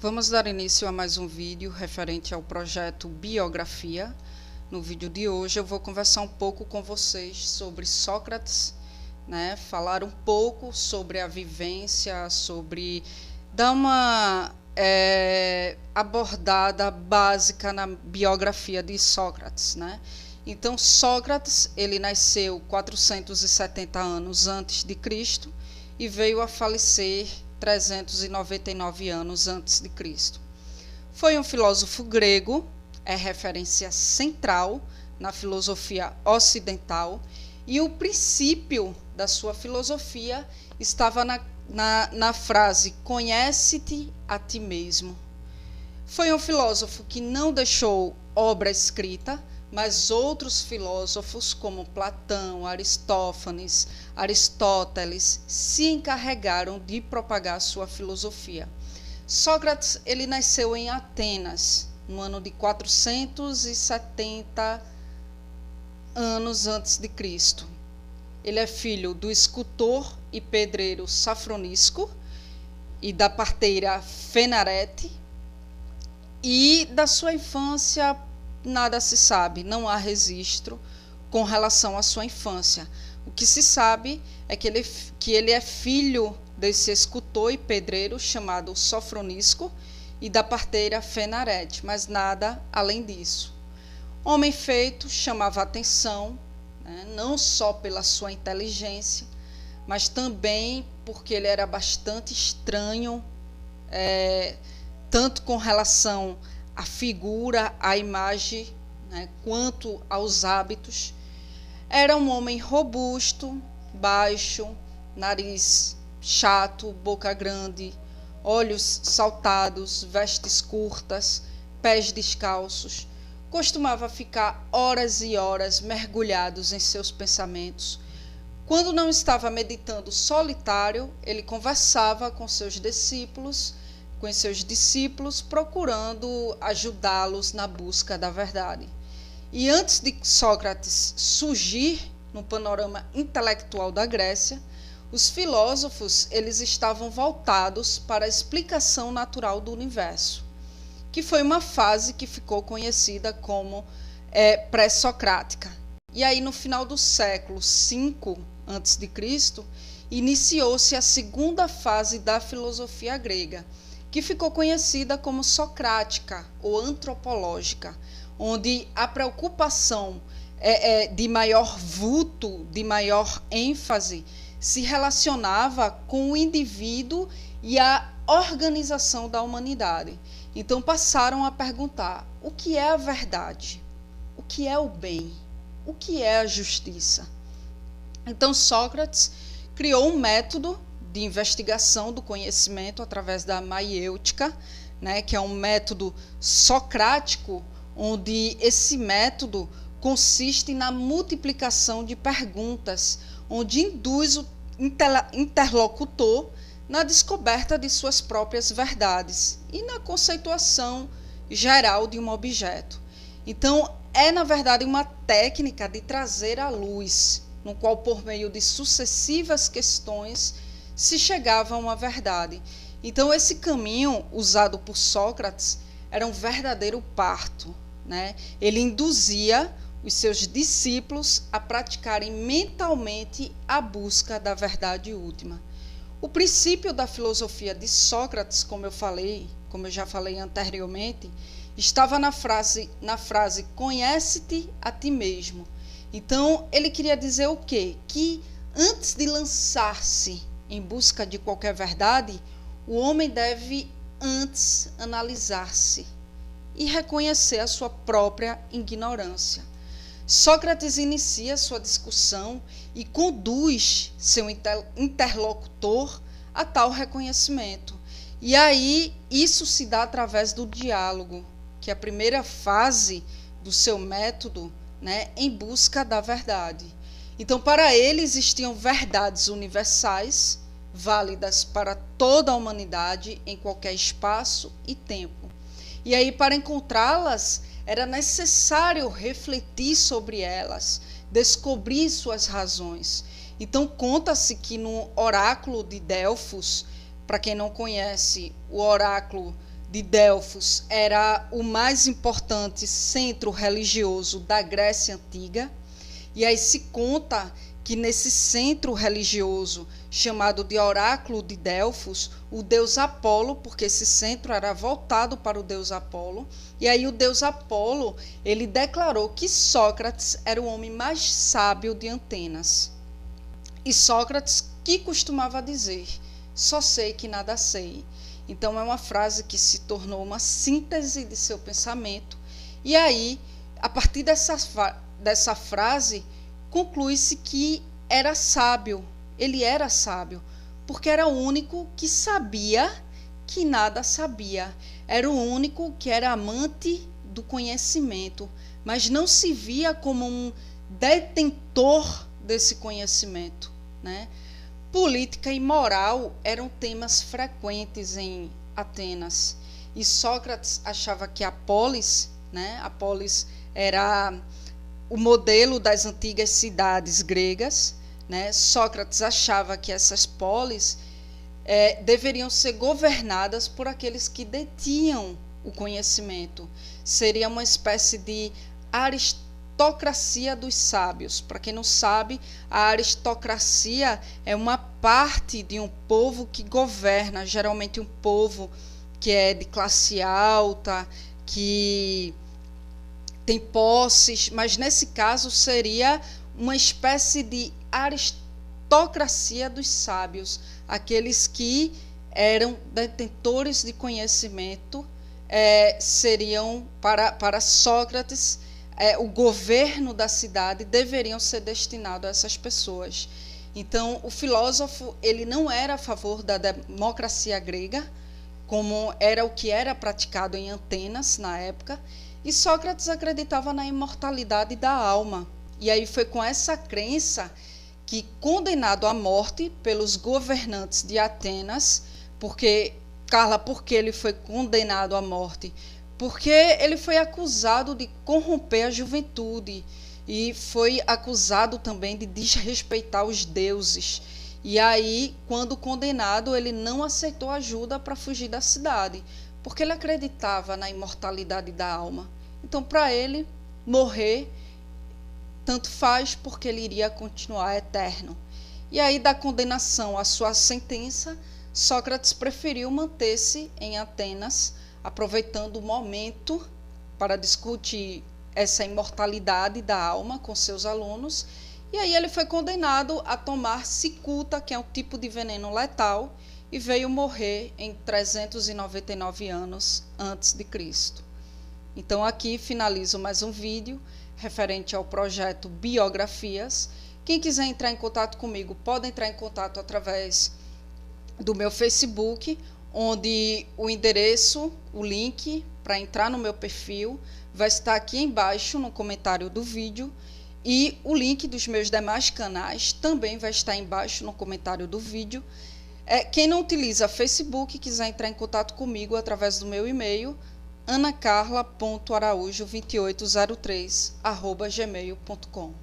Vamos dar início a mais um vídeo referente ao projeto Biografia. No vídeo de hoje eu vou conversar um pouco com vocês sobre Sócrates, falar um pouco sobre a vivência, dar uma abordada básica na biografia de Sócrates, Então, Sócrates, ele nasceu 470 anos antes de Cristo e veio a falecer 399 anos antes de Cristo. Foi um filósofo grego, é referência central na filosofia ocidental, e o princípio da sua filosofia estava na frase "conhece-te a ti mesmo". Foi um filósofo que não deixou obra escrita, mas outros filósofos como Platão, Aristófanes, Aristóteles se encarregaram de propagar sua filosofia. Sócrates, ele nasceu em Atenas no ano de 470 anos antes de Cristo. Ele é filho do escultor e pedreiro Safronisco e da parteira Fenarete, e da sua infância nada se sabe, não há registro com relação à sua infância. O que se sabe é que ele é filho desse escultor e pedreiro chamado Sofronisco e da parteira Fenarete, mas nada além disso. Homem feito, chamava atenção, não só pela sua inteligência, mas também porque ele era bastante estranho, tanto com relação à figura, à imagem, quanto aos hábitos. Era um homem robusto, baixo, nariz chato, boca grande, olhos saltados, vestes curtas, pés descalços. Costumava ficar horas e horas mergulhados em seus pensamentos. Quando não estava meditando solitário, ele conversava com seus discípulos, procurando ajudá-los na busca da verdade. E antes de Sócrates surgir no panorama intelectual da Grécia, os filósofos eles estavam voltados para a explicação natural do universo, que foi uma fase que ficou conhecida como pré-socrática. E aí, no final do século V a.C., iniciou-se a segunda fase da filosofia grega, que ficou conhecida como socrática ou antropológica, onde a preocupação de maior vulto, de maior ênfase, se relacionava com o indivíduo e a organização da humanidade. Então passaram a perguntar: o que é a verdade? O que é o bem? O que é a justiça? Então Sócrates criou um método de investigação do conhecimento através da maiêutica, que é um método socrático, onde esse método consiste na multiplicação de perguntas, onde induz o interlocutor na descoberta de suas próprias verdades e na conceituação geral de um objeto. Então, na verdade, uma técnica de trazer à luz, no qual, por meio de sucessivas questões, se chegava a uma verdade. Então, esse caminho usado por Sócrates era um verdadeiro parto, Ele induzia os seus discípulos a praticarem mentalmente a busca da verdade última. O princípio da filosofia de Sócrates, como eu já falei anteriormente, estava na frase "conhece-te a ti mesmo". Então, ele queria dizer o quê? Que antes de lançar-se em busca de qualquer verdade, o homem deve antes analisar-se e reconhecer a sua própria ignorância. Sócrates inicia sua discussão e conduz seu interlocutor a tal reconhecimento. E aí, isso se dá através do diálogo, que é a primeira fase do seu método, em busca da verdade. Então, para ele, existiam verdades universais, válidas para toda a humanidade, em qualquer espaço e tempo. E aí, para encontrá-las, era necessário refletir sobre elas, descobrir suas razões. Então, conta-se que no oráculo de Delfos, para quem não conhece, o oráculo de Delfos era o mais importante centro religioso da Grécia Antiga, e aí se conta que nesse centro religioso, chamado de Oráculo de Delfos, o deus Apolo, porque esse centro era voltado para o deus Apolo, e aí o deus Apolo, ele declarou que Sócrates era o homem mais sábio de Atenas. E Sócrates que costumava dizer: só sei que nada sei. Então é uma frase que se tornou uma síntese de seu pensamento, e aí, a partir dessa frase, conclui-se que era sábio. Ele era sábio, porque era o único que sabia que nada sabia. Era o único que era amante do conhecimento, mas não se via como um detentor desse conhecimento, né? Política e moral eram temas frequentes em Atenas. E Sócrates achava que a polis, né? A polis era o modelo das antigas cidades gregas, né? Sócrates achava que essas polis deveriam ser governadas por aqueles que detinham o conhecimento. Seria uma espécie de aristocracia dos sábios. Para quem não sabe, a aristocracia é uma parte de um povo que governa, geralmente um povo que é de classe alta, que tem posses, mas nesse caso seria uma espécie de aristocracia dos sábios, aqueles que eram detentores de conhecimento. Seriam para Sócrates, o governo da cidade deveriam ser destinados a essas pessoas. Então, o filósofo, ele não era a favor da democracia grega, como era o que era praticado em Atenas na época, e Sócrates acreditava na imortalidade da alma. E aí foi com essa crença que, condenado à morte pelos governantes de Atenas, Carla, por que ele foi condenado à morte? Porque ele foi acusado de corromper a juventude e foi acusado também de desrespeitar os deuses. E aí, quando condenado, ele não aceitou ajuda para fugir da cidade, porque ele acreditava na imortalidade da alma. Então, para ele, morrer tanto faz, porque ele iria continuar eterno. E aí, da condenação à sua sentença, Sócrates preferiu manter-se em Atenas, aproveitando o momento para discutir essa imortalidade da alma com seus alunos. E aí ele foi condenado a tomar cicuta, que é um tipo de veneno letal, e veio morrer em 399 anos antes de Cristo. Então aqui finalizo mais um vídeo referente ao projeto Biografias. Quem quiser entrar em contato comigo, pode entrar em contato através do meu Facebook, onde o endereço, o link para entrar no meu perfil vai estar aqui embaixo no comentário do vídeo, e o link dos meus demais canais também vai estar embaixo no comentário do vídeo. Quem não utiliza Facebook, quiser entrar em contato comigo através do meu e-mail, anacarla.araújo2803@gmail.com.